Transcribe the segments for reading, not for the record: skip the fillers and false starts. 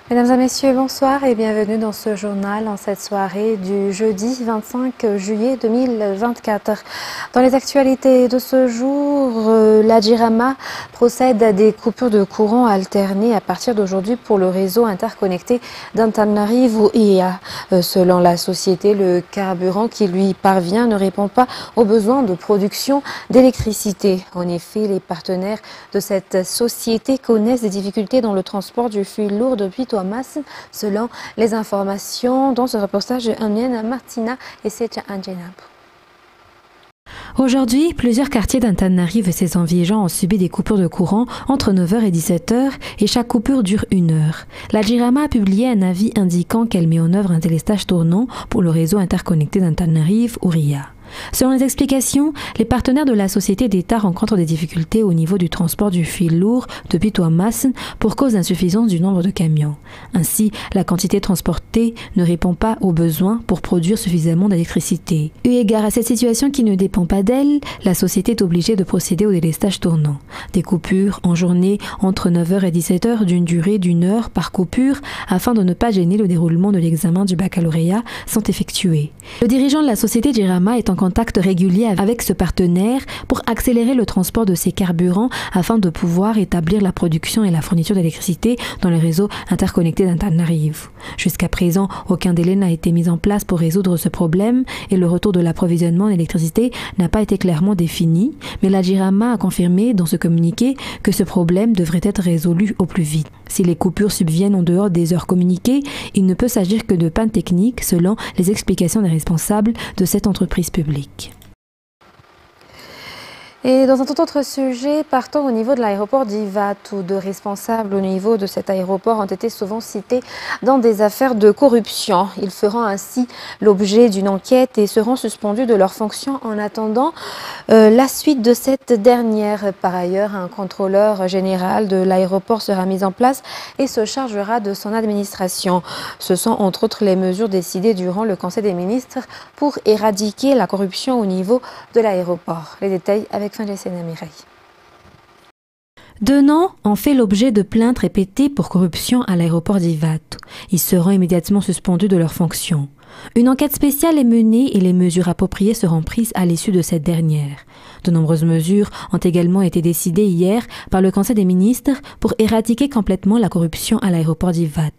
Mesdames et messieurs, bonsoir et bienvenue dans ce journal en cette soirée du jeudi 25 juillet 2024. Dans les actualités de ce jour, la Jirama procède à des coupures de courant alternées à partir d'aujourd'hui pour le réseau interconnecté d'Antananarivo-Ia. Selon la société, le carburant qui lui parvient ne répond pas aux besoins de production d'électricité. En effet, les partenaires de cette société connaissent des difficultés dans le transport du fluide lourd depuis Masse, selon les informations dans ce reportage de Martina et Secha Anjenab. Aujourd'hui, plusieurs quartiers d'Antananarivo et ses environs ont subi des coupures de courant entre 9h et 17h et chaque coupure dure 1 heure. La Jirama a publié un avis indiquant qu'elle met en œuvre un télestage tournant pour le réseau interconnecté d'Antananarivo-Ia. Selon les explications, les partenaires de la société d'État rencontrent des difficultés au niveau du transport du fil lourd depuis Tuamassen pour cause d'insuffisance du nombre de camions. Ainsi, la quantité transportée ne répond pas aux besoins pour produire suffisamment d'électricité. Eu égard à cette situation qui ne dépend pas d'elle, la société est obligée de procéder au délestage tournant. Des coupures en journée entre 9h et 17h d'une durée d'1 heure par coupure afin de ne pas gêner le déroulement de l'examen du baccalauréat sont effectuées. Le dirigeant de la société Jirama est en contact régulier avec ce partenaire pour accélérer le transport de ces carburants afin de pouvoir établir la production et la fourniture d'électricité dans le réseau interconnecté d'Antananarivo. Jusqu'à présent, aucun délai n'a été mis en place pour résoudre ce problème et le retour de l'approvisionnement d'électricité n'a pas été clairement défini, mais la Jirama a confirmé dans ce communiqué que ce problème devrait être résolu au plus vite. Si les coupures subviennent en dehors des heures communiquées, il ne peut s'agir que de panne technique selon les explications des responsables de cette entreprise publique. Et dans un tout autre sujet, partons au niveau de l'aéroport d'Ivat, où deux responsables au niveau de cet aéroport ont été souvent cités dans des affaires de corruption. Ils feront ainsi l'objet d'une enquête et seront suspendus de leurs fonctions en attendant la suite de cette dernière. Par ailleurs, un contrôleur général de l'aéroport sera mis en place et se chargera de son administration. Ce sont entre autres les mesures décidées durant le Conseil des ministres pour éradiquer la corruption au niveau de l'aéroport. Les détails avec Deux noms ont fait l'objet de plaintes répétées pour corruption à l'aéroport d'Ivat. Ils seront immédiatement suspendus de leurs fonctions. Une enquête spéciale est menée et les mesures appropriées seront prises à l'issue de cette dernière. De nombreuses mesures ont également été décidées hier par le Conseil des ministres pour éradiquer complètement la corruption à l'aéroport d'Ivat.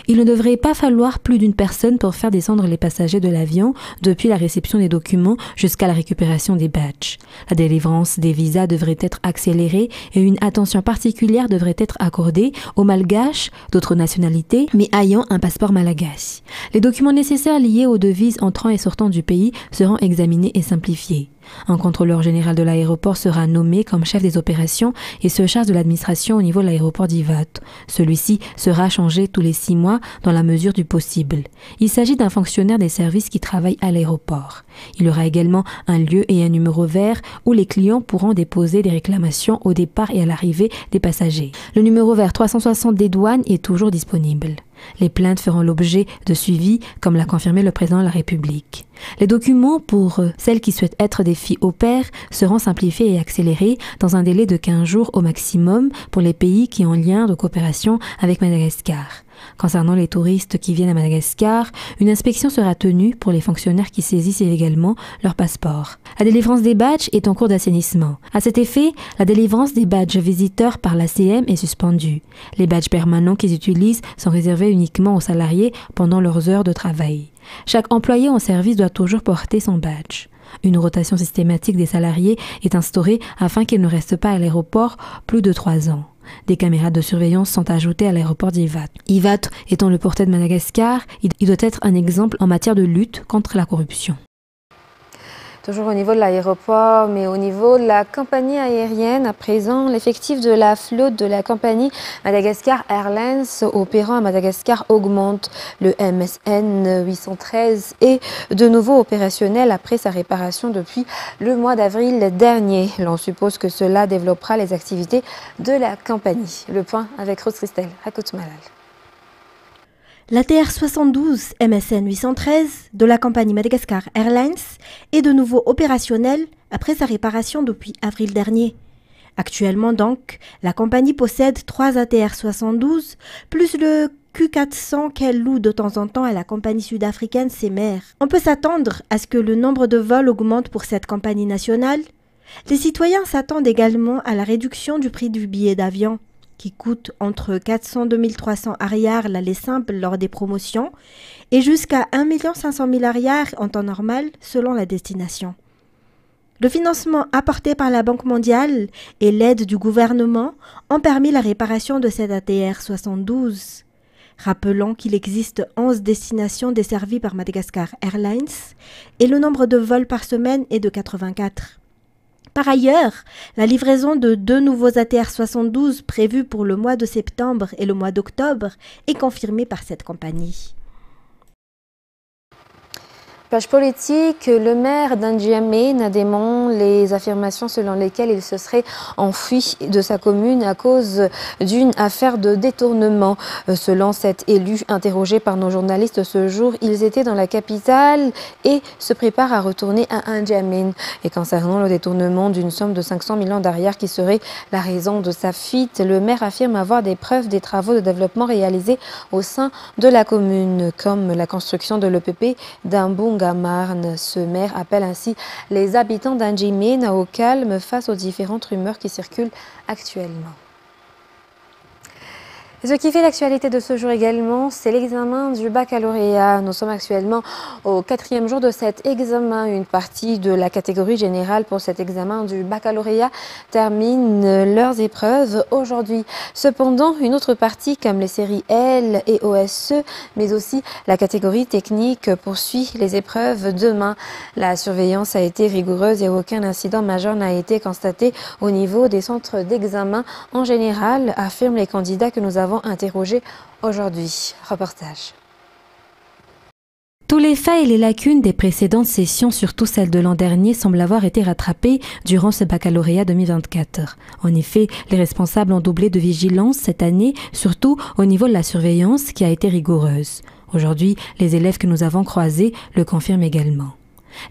Il ne devrait pas falloir plus d'une personne pour faire descendre les passagers de l'avion depuis la réception des documents jusqu'à la récupération des badges. La délivrance des visas devrait être accélérée et une attention particulière devrait être accordée aux malgaches d'autres nationalités mais ayant un passeport malagasy. Les documents nécessaires liés aux devises entrant et sortant du pays seront examinés et simplifiés. Un contrôleur général de l'aéroport sera nommé comme chef des opérations et se charge de l'administration au niveau de l'aéroport d'Ivat. Celui-ci sera changé tous les 6 mois dans la mesure du possible. Il s'agit d'un fonctionnaire des services qui travaille à l'aéroport. Il y aura également un lieu et un numéro vert où les clients pourront déposer des réclamations au départ et à l'arrivée des passagers. Le numéro vert 360 des douanes est toujours disponible. Les plaintes feront l'objet de suivi, comme l'a confirmé le président de la République. Les documents pour celles qui souhaitent être des filles au pair seront simplifiés et accélérés dans un délai de 15 jours au maximum pour les pays qui ont lien de coopération avec Madagascar. Concernant les touristes qui viennent à Madagascar, une inspection sera tenue pour les fonctionnaires qui saisissent illégalement leur passeport. La délivrance des badges est en cours d'assainissement. À cet effet, la délivrance des badges visiteurs par l'ACM est suspendue. Les badges permanents qu'ils utilisent sont réservés uniquement aux salariés pendant leurs heures de travail. Chaque employé en service doit toujours porter son badge. Une rotation systématique des salariés est instaurée afin qu'ils ne restent pas à l'aéroport plus de 3 ans. Des caméras de surveillance sont ajoutées à l'aéroport d'Ivat. Ivat étant le portet de Madagascar, il doit être un exemple en matière de lutte contre la corruption. Toujours au niveau de l'aéroport, mais au niveau de la compagnie aérienne, à présent, l'effectif de la flotte de la compagnie Madagascar Airlines opérant à Madagascar augmente. Le MSN 813 est de nouveau opérationnel après sa réparation depuis le mois d'avril dernier. L'on suppose que cela développera les activités de la compagnie. Le point avec Rose Christelle, Rakout Malal. La TR-72 MSN 813 de la compagnie Madagascar Airlines est de nouveau opérationnelle après sa réparation depuis avril dernier. Actuellement donc, la compagnie possède 3 ATR-72 plus le Q400 qu'elle loue de temps en temps à la compagnie sud-africaine Semer. On peut s'attendre à ce que le nombre de vols augmente pour cette compagnie nationale. Les citoyens s'attendent également à la réduction du prix du billet d'avion, qui coûte entre 400 et 2300 arrières l'aller simple lors des promotions et jusqu'à 1 500 000 arrières en temps normal selon la destination. Le financement apporté par la Banque mondiale et l'aide du gouvernement ont permis la réparation de cette ATR 72. Rappelons qu'il existe 11 destinations desservies par Madagascar Airlines et le nombre de vols par semaine est de 84. Par ailleurs, la livraison de 2 nouveaux ATR 72 prévus pour le mois de septembre et le mois d'octobre est confirmée par cette compagnie. Page politique, le maire d'Ndjamena dément les affirmations selon lesquelles il se serait enfui de sa commune à cause d'une affaire de détournement. Selon cet élu interrogé par nos journalistes ce jour, ils étaient dans la capitale et se préparent à retourner à Ndjamena. Et concernant le détournement d'une somme de 500 millions d'arrières qui serait la raison de sa fuite, le maire affirme avoir des preuves des travaux de développement réalisés au sein de la commune, comme la construction de l'EPP d'Ambunga Marne. Ce maire appelle ainsi les habitants d'Ndjamena au calme face aux différentes rumeurs qui circulent actuellement. Ce qui fait l'actualité de ce jour également, c'est l'examen du baccalauréat. Nous sommes actuellement au 4e jour de cet examen. Une partie de la catégorie générale pour cet examen du baccalauréat termine leurs épreuves aujourd'hui. Cependant, une autre partie comme les séries L et OSE, mais aussi la catégorie technique poursuit les épreuves demain. La surveillance a été rigoureuse et aucun incident majeur n'a été constaté au niveau des centres d'examen en général, affirment les candidats que nous avons interrogé aujourd'hui. Reportage. Tous les faits et les lacunes des précédentes sessions, surtout celles de l'an dernier, semblent avoir été rattrapés durant ce baccalauréat 2024. En effet, les responsables ont doublé de vigilance cette année, surtout au niveau de la surveillance qui a été rigoureuse. Aujourd'hui, les élèves que nous avons croisés le confirment également.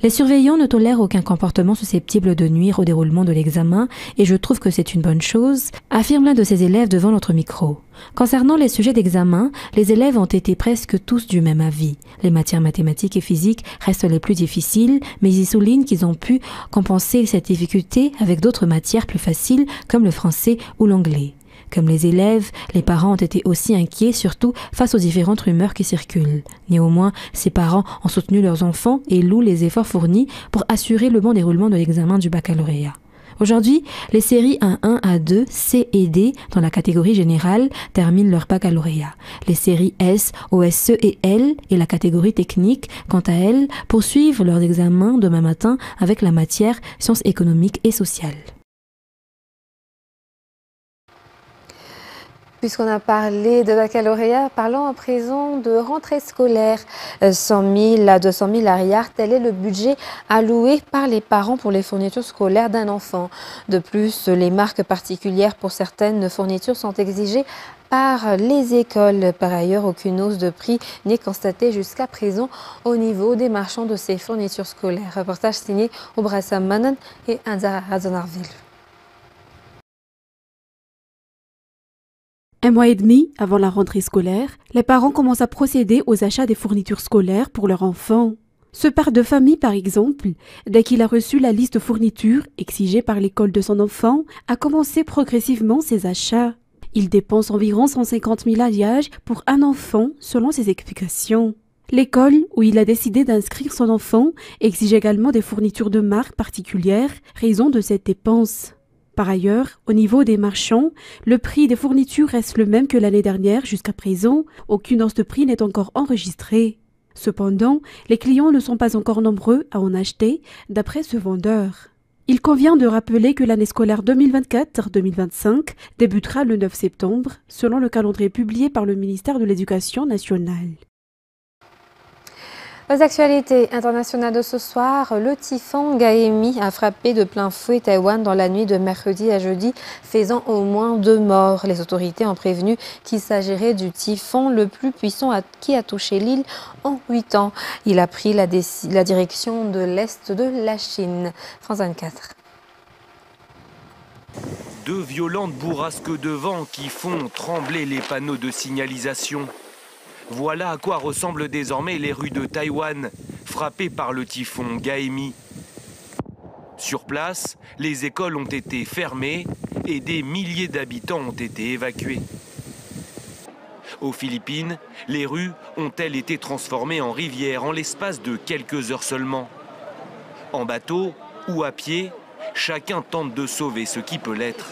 Les surveillants ne tolèrent aucun comportement susceptible de nuire au déroulement de l'examen et je trouve que c'est une bonne chose, affirme l'un de ces élèves devant notre micro. Concernant les sujets d'examen, les élèves ont été presque tous du même avis. Les matières mathématiques et physiques restent les plus difficiles, mais ils soulignent qu'ils ont pu compenser cette difficulté avec d'autres matières plus faciles comme le français ou l'anglais. Comme les élèves, les parents ont été aussi inquiets, surtout face aux différentes rumeurs qui circulent. Néanmoins, ces parents ont soutenu leurs enfants et louent les efforts fournis pour assurer le bon déroulement de l'examen du baccalauréat. Aujourd'hui, les séries A1, A2, C et D dans la catégorie générale terminent leur baccalauréat. Les séries S, OSE et L et la catégorie technique, quant à elles, poursuivent leurs examens demain matin avec la matière sciences économiques et sociales. Puisqu'on a parlé de baccalauréat, parlons à présent de rentrée scolaire. 100 000 à 200 000 arrières, tel est le budget alloué par les parents pour les fournitures scolaires d'un enfant. De plus, les marques particulières pour certaines fournitures sont exigées par les écoles. Par ailleurs, aucune hausse de prix n'est constatée jusqu'à présent au niveau des marchands de ces fournitures scolaires. Reportage signé Obrassa Manan et Anza Razonarville. Un mois et demi avant la rentrée scolaire, les parents commencent à procéder aux achats des fournitures scolaires pour leurs enfants. Ce père de famille, par exemple, dès qu'il a reçu la liste de fournitures exigée par l'école de son enfant, a commencé progressivement ses achats. Il dépense environ 150 000 alliages pour un enfant, selon ses explications. L'école où il a décidé d'inscrire son enfant exige également des fournitures de marque particulières, raison de cette dépense. Par ailleurs, au niveau des marchands, le prix des fournitures reste le même que l'année dernière jusqu'à présent. Aucune hausse de prix n'est encore enregistrée. Cependant, les clients ne sont pas encore nombreux à en acheter, d'après ce vendeur. Il convient de rappeler que l'année scolaire 2024-2025 débutera le 9 septembre, selon le calendrier publié par le ministère de l'Éducation nationale. Aux actualités internationales de ce soir, le typhon Gaemi a frappé de plein fouet Taïwan dans la nuit de mercredi à jeudi, faisant au moins 2 morts. Les autorités ont prévenu qu'il s'agirait du typhon le plus puissant qui a touché l'île en 8 ans. Il a pris la direction de l'est de la Chine. France 24. 2 violentes bourrasques de vent qui font trembler les panneaux de signalisation. Voilà à quoi ressemblent désormais les rues de Taïwan, frappées par le typhon Gaemi. Sur place, les écoles ont été fermées et des milliers d'habitants ont été évacués. Aux Philippines, les rues ont-elles été transformées en rivières en l'espace de quelques heures seulement. En bateau ou à pied, chacun tente de sauver ce qui peut l'être.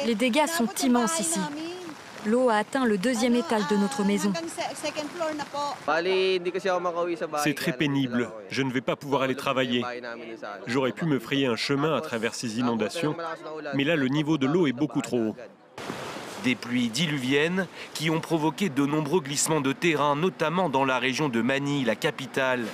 Les dégâts sont immenses ici. L'eau a atteint le 2e étage de notre maison. C'est très pénible. Je ne vais pas pouvoir aller travailler. J'aurais pu me frayer un chemin à travers ces inondations, mais là, le niveau de l'eau est beaucoup trop haut. Des pluies diluviennes qui ont provoqué de nombreux glissements de terrain, notamment dans la région de Manille, la capitale.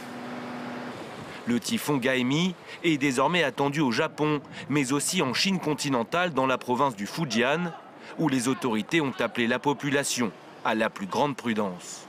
Le typhon Gaemi est désormais attendu au Japon, mais aussi en Chine continentale, dans la province du Fujian, où les autorités ont appelé la population à la plus grande prudence.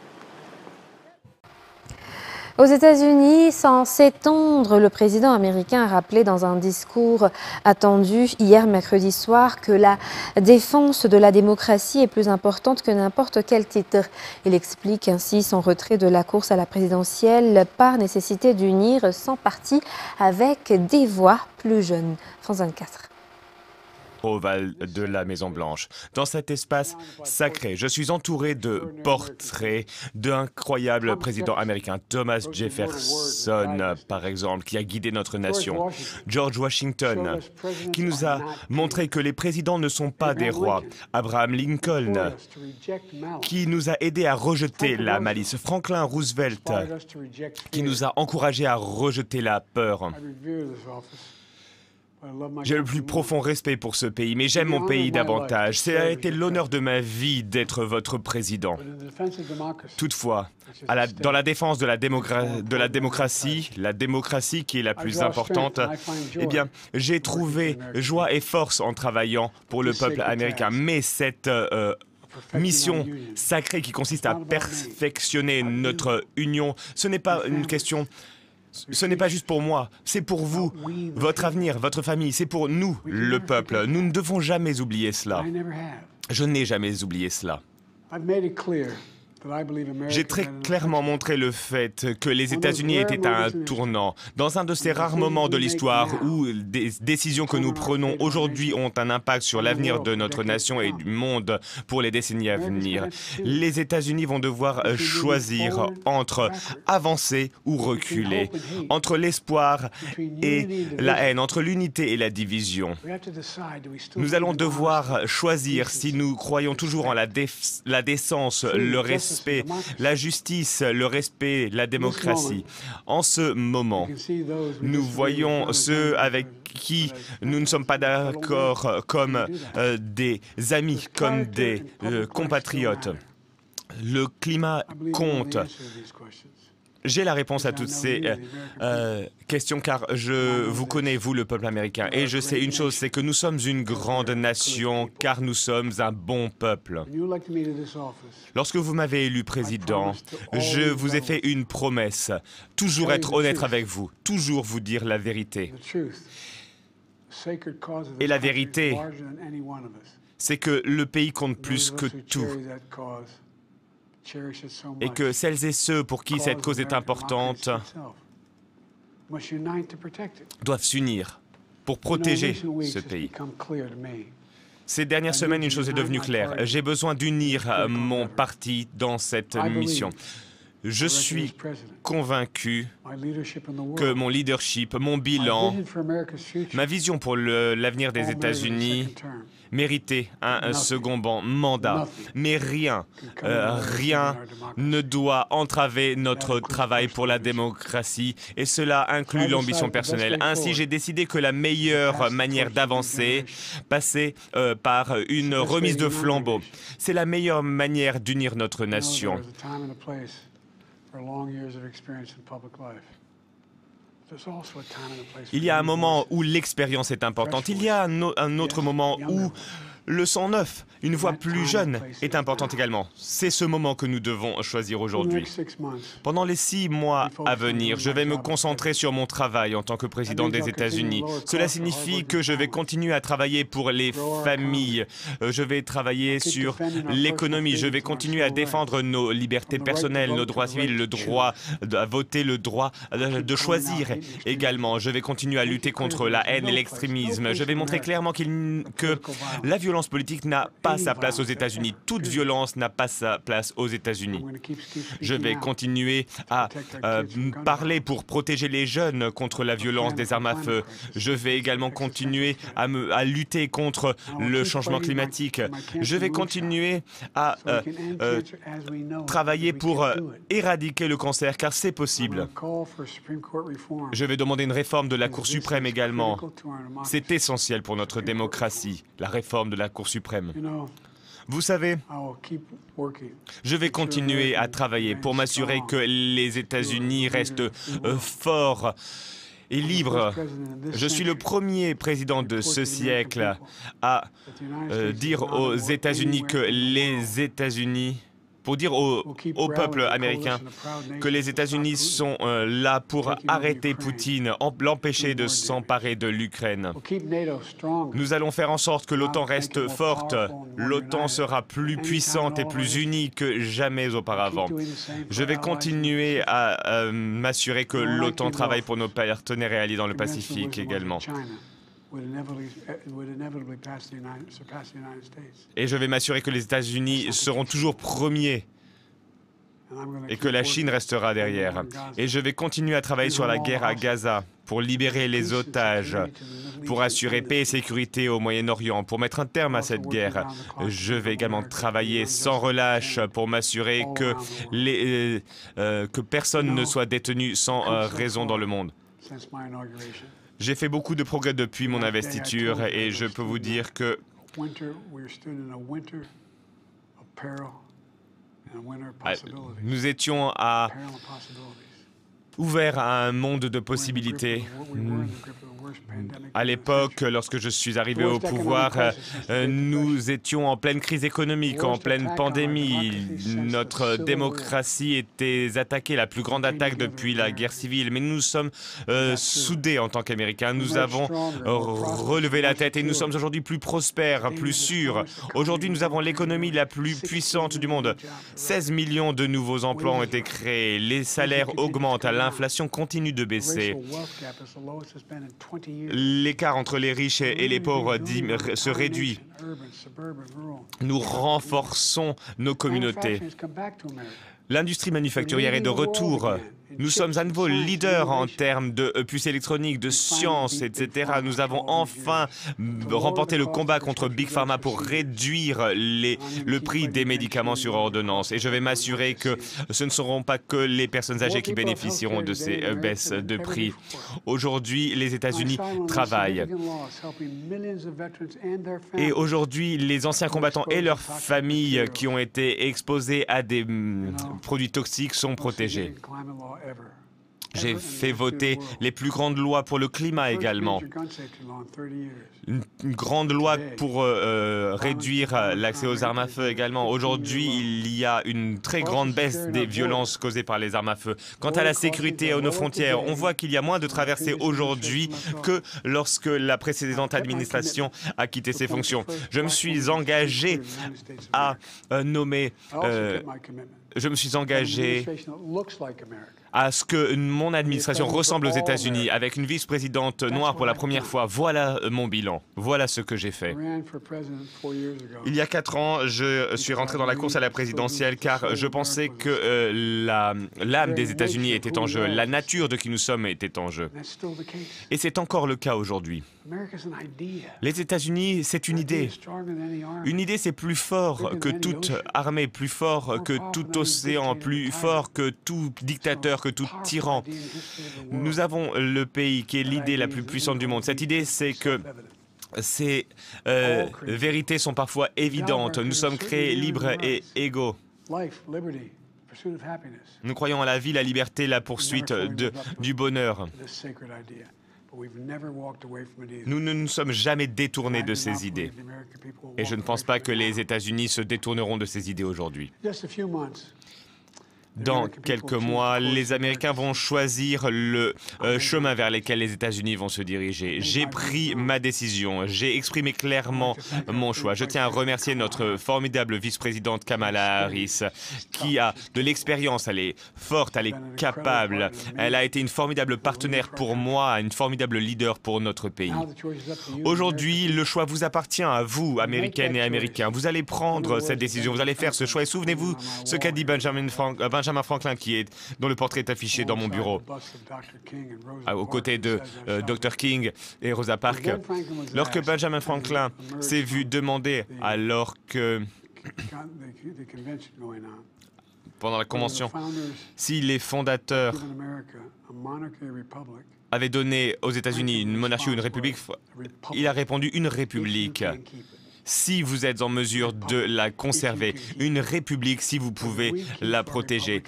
Aux États-Unis, sans s'étendre, le président américain a rappelé dans un discours attendu hier mercredi soir que la défense de la démocratie est plus importante que n'importe quel titre. Il explique ainsi son retrait de la course à la présidentielle par nécessité d'unir son parti avec des voix plus jeunes. France 24. Ovale de la Maison-Blanche. Dans cet espace sacré, je suis entouré de portraits d'incroyables présidents américains. Thomas Jefferson, par exemple, qui a guidé notre nation. George Washington, qui nous a montré que les présidents ne sont pas des rois. Abraham Lincoln, qui nous a aidés à rejeter la malice. Franklin Roosevelt, qui nous a encouragés à rejeter la peur. J'ai le plus profond respect pour ce pays, mais j'aime mon pays davantage. Ça a été l'honneur de ma vie d'être votre président. Toutefois, dans la défense de la démocratie qui est la plus importante, eh bien, j'ai trouvé joie et force en travaillant pour le peuple américain. Mais cette mission sacrée qui consiste à perfectionner notre union, ce n'est pas une question... Ce n'est pas juste pour moi, c'est pour vous, votre avenir, votre famille, c'est pour nous, le peuple. Nous ne devons jamais oublier cela. Je n'ai jamais oublié cela. J'ai très clairement montré le fait que les États-Unis étaient à un tournant. Dans un de ces rares moments de l'histoire où des décisions que nous prenons aujourd'hui ont un impact sur l'avenir de notre nation et du monde pour les décennies à venir, les États-Unis vont devoir choisir entre avancer ou reculer, entre l'espoir et la haine, entre l'unité et la division. Nous allons devoir choisir si nous croyons toujours en la décence, le respect, la justice, le respect, la démocratie. En ce moment, nous voyons ceux avec qui nous ne sommes pas d'accord comme des amis, comme des compatriotes. Le climat compte. J'ai la réponse à toutes ces questions car je vous connais, vous, le peuple américain. Et je sais une chose, c'est que nous sommes une grande nation car nous sommes un bon peuple. Lorsque vous m'avez élu président, je vous ai fait une promesse. Toujours être honnête avec vous, toujours vous dire la vérité. Et la vérité, c'est que le pays compte plus que tout. Et que celles et ceux pour qui cette cause est importante doivent s'unir pour protéger ce pays. Ces dernières semaines, une chose est devenue claire. J'ai besoin d'unir mon parti dans cette mission. Je suis convaincu que mon leadership, mon bilan, ma vision pour l'avenir des États-Unis méritait un second mandat. Mais rien ne doit entraver notre travail pour la démocratie et cela inclut l'ambition personnelle. Ainsi, j'ai décidé que la meilleure manière d'avancer passait par une remise de flambeau. C'est la meilleure manière d'unir notre nation. Il y a un moment où l'expérience est importante. Il y a un autre moment où Le sang neuf, une voix plus jeune, est important également. C'est ce moment que nous devons choisir aujourd'hui. Pendant les 6 mois à venir, je vais me concentrer sur mon travail en tant que président des États-Unis. Cela signifie que je vais continuer à travailler pour les familles. Je vais travailler sur l'économie. Je vais continuer à défendre nos libertés personnelles, nos droits civils, le droit à voter, le droit de choisir également. Je vais continuer à lutter contre la haine et l'extrémisme. Je vais montrer clairement que la violence politique n'a pas sa place aux États-Unis. Toute violence n'a pas sa place aux États-Unis. Je vais continuer à parler pour protéger les jeunes contre la violence des armes à feu. Je vais également continuer à lutter contre le changement climatique. Je vais continuer à travailler pour éradiquer le cancer, car c'est possible. Je vais demander une réforme de la Cour suprême également. C'est essentiel pour notre démocratie, la réforme de la Cour suprême. Vous savez, je vais continuer à travailler pour m'assurer que les États-Unis restent forts et libres. Je suis le premier président de ce siècle à dire aux États-Unis que les États-Unis... pour dire au peuple américain que les États-Unis sont là pour arrêter Poutine, l'empêcher de s'emparer de l'Ukraine. Nous allons faire en sorte que l'OTAN reste forte. L'OTAN sera plus puissante et plus unie que jamais auparavant. Je vais continuer à m'assurer que l'OTAN travaille pour nos partenaires et alliés dans le Pacifique également. Et je vais m'assurer que les États-Unis seront toujours premiers et que la Chine restera derrière. Et je vais continuer à travailler sur la guerre à Gaza pour libérer les otages, pour assurer paix et sécurité au Moyen-Orient, pour mettre un terme à cette guerre. Je vais également travailler sans relâche pour m'assurer que personne ne soit détenu sans raison dans le monde. J'ai fait beaucoup de progrès depuis mon investiture et je peux vous dire que nous étions ouverts à un monde de possibilités. À l'époque, lorsque je suis arrivé au pouvoir, nous étions en pleine crise économique, en pleine pandémie. Notre démocratie était attaquée, la plus grande attaque depuis la guerre civile. Mais nous sommes soudés en tant qu'Américains. Nous avons relevé la tête et nous sommes aujourd'hui plus prospères, plus sûrs. Aujourd'hui, nous avons l'économie la plus puissante du monde. 16 millions de nouveaux emplois ont été créés. Les salaires augmentent. L'inflation continue de baisser. L'écart entre les riches et les pauvres se réduit. Nous renforçons nos communautés. L'industrie manufacturière est de retour. Nous sommes à nouveau leaders en termes de puces électroniques, de sciences, etc. Nous avons enfin remporté le combat contre Big Pharma pour réduire le prix des médicaments sur ordonnance. Et je vais m'assurer que ce ne seront pas que les personnes âgées qui bénéficieront de ces baisses de prix. Aujourd'hui, les États-Unis travaillent. Et aujourd'hui, les anciens combattants et leurs familles qui ont été exposés à des produits toxiques sont protégés. J'ai fait voter les plus grandes lois pour le climat également. Une grande loi pour réduire l'accès aux armes à feu également. Aujourd'hui, il y a une très grande baisse des violences causées par les armes à feu. Quant à la sécurité à nos frontières, on voit qu'il y a moins de traversées aujourd'hui que lorsque la précédente administration a quitté ses fonctions. Je me suis engagé à nommer... je me suis engagé à ce que mon administration ressemble aux États-Unis, avec une vice-présidente noire pour la première fois. Voilà mon bilan. Voilà ce que j'ai fait. Il y a 4 ans, je suis rentré dans la course à la présidentielle car je pensais que l'âme des États-Unis était en jeu, la nature de qui nous sommes était en jeu. Et c'est encore le cas aujourd'hui. Les États-Unis, c'est une idée. Une idée, c'est plus fort que toute armée, plus fort que tout océan, plus fort que tout dictateur, que tout tyran. Nous avons le pays qui est l'idée la plus puissante du monde. Cette idée, c'est que ces vérités sont parfois évidentes. Nous sommes créés libres et égaux. Nous croyons à la vie, la liberté, la poursuite du bonheur. Nous ne nous sommes jamais détournés de ces idées. Et je ne pense pas que les États-Unis se détourneront de ces idées aujourd'hui. Dans quelques mois, les Américains vont choisir le chemin vers lequel les États-Unis vont se diriger. J'ai pris ma décision, j'ai exprimé clairement mon choix. Je tiens à remercier notre formidable vice-présidente Kamala Harris, qui a de l'expérience, elle est forte, elle est capable. Elle a été une formidable partenaire pour moi, une formidable leader pour notre pays. Aujourd'hui, le choix vous appartient à vous, Américaines et Américains. Vous allez prendre cette décision, vous allez faire ce choix. Et souvenez-vous ce qu'a dit Benjamin Franklin, dont le portrait est affiché dans mon bureau, aux côtés de Dr. King et Rosa Parks. Lorsque Benjamin Franklin s'est vu demander, alors que, pendant la Convention, si les fondateurs avaient donné aux États-Unis une monarchie ou une république, il a répondu une république. Si vous êtes en mesure de la conserver, une république si vous pouvez la protéger.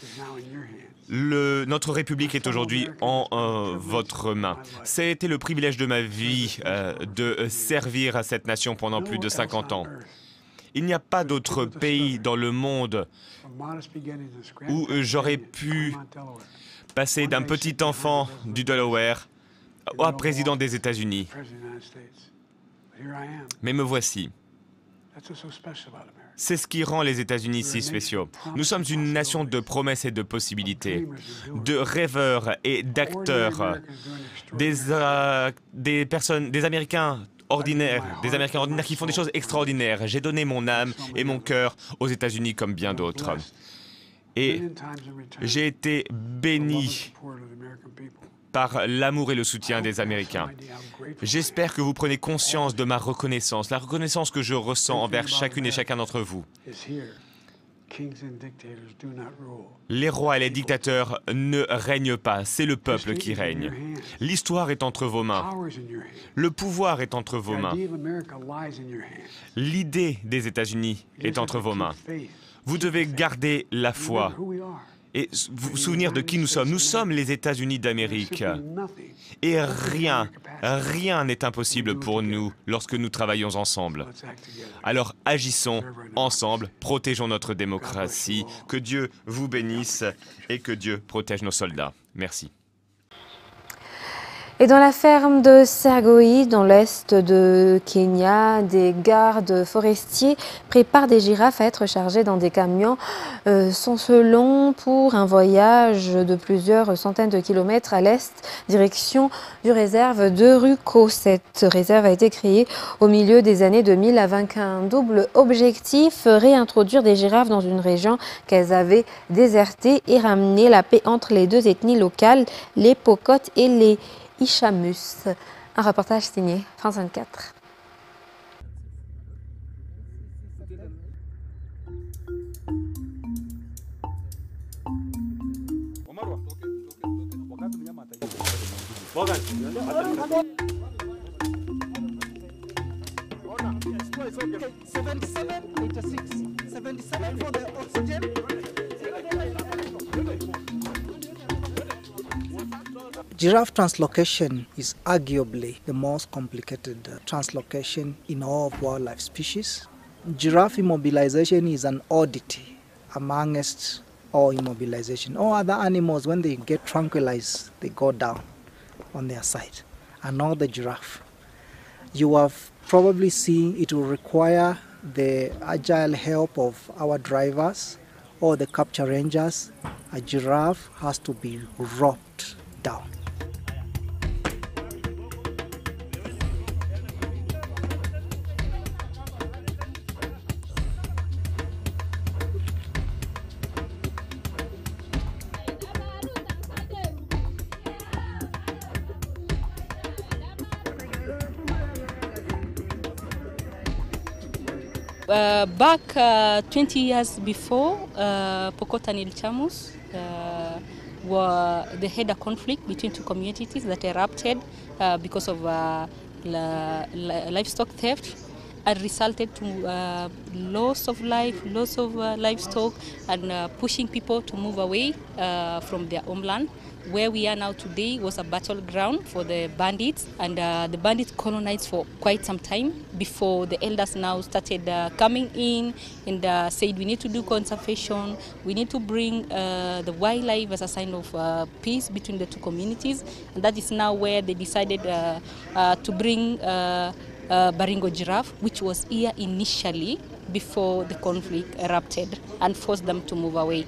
Notre république est aujourd'hui en votre main. C'était le privilège de ma vie de servir à cette nation pendant plus de 50 ans. Il n'y a pas d'autre pays dans le monde où j'aurais pu passer d'un petit enfant du Delaware à président des États-Unis. Mais me voici. C'est ce qui rend les États-Unis si spéciaux. Nous sommes une nation de promesses et de possibilités, de rêveurs et d'acteurs, des Américains ordinaires, qui font des choses extraordinaires. J'ai donné mon âme et mon cœur aux États-Unis comme bien d'autres. Et j'ai été béni par l'amour et le soutien des Américains. J'espère que vous prenez conscience de ma reconnaissance, la reconnaissance que je ressens envers chacune et chacun d'entre vous. Les rois et les dictateurs ne règnent pas, c'est le peuple qui règne. L'histoire est entre vos mains. Le pouvoir est entre vos mains. L'idée des États-Unis est entre vos mains. Vous devez garder la foi et vous souvenir de qui nous sommes. Nous sommes les États-Unis d'Amérique. Et rien n'est impossible pour nous lorsque nous travaillons ensemble. Alors agissons ensemble, protégeons notre démocratie. Que Dieu vous bénisse et que Dieu protège nos soldats. Merci. Et dans la ferme de Sergoi, dans l'est de Kenya, des gardes forestiers préparent des girafes à être chargées dans des camions sans selon pour un voyage de plusieurs centaines de kilomètres à l'est, direction du réserve de Ruko. Cette réserve a été créée au milieu des années 2000 avec un double objectif, réintroduire des girafes dans une région qu'elles avaient désertée et ramener la paix entre les deux ethnies locales, les Pokotes et les Ishamus. Un reportage signé France 24. Giraffe translocation is arguably the most complicated translocation in all of wildlife species. Giraffe immobilization is an oddity amongst all immobilization. All other animals, when they get tranquilized, they go down on their side, and not the giraffe. You have probably seen it will require the agile help of our drivers or the capture rangers. A giraffe has to be roped down. Back 20 years before, Pokot and Ilchamus they had a conflict between two communities that erupted because of livestock theft. and resulted to loss of life, loss of livestock, and pushing people to move away from their homeland. Where we are now today was a battleground for the bandits, and the bandits colonized for quite some time before the elders now started coming in and said we need to do conservation, we need to bring the wildlife as a sign of peace between the two communities, and that is now where they decided to bring Baringo giraffe, which was here initially before the conflict erupted, and forced them to move away.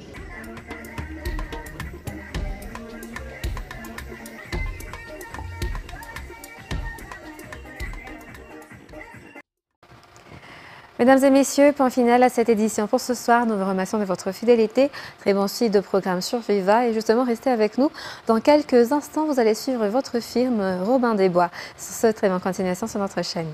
Mesdames et messieurs, point final à cette édition pour ce soir. Nous vous remercions de votre fidélité. Très bon suite de programme sur Viva. Et justement, restez avec nous. Dans quelques instants, vous allez suivre votre film Robin des Bois. Sur ce, très bonne continuation sur notre chaîne.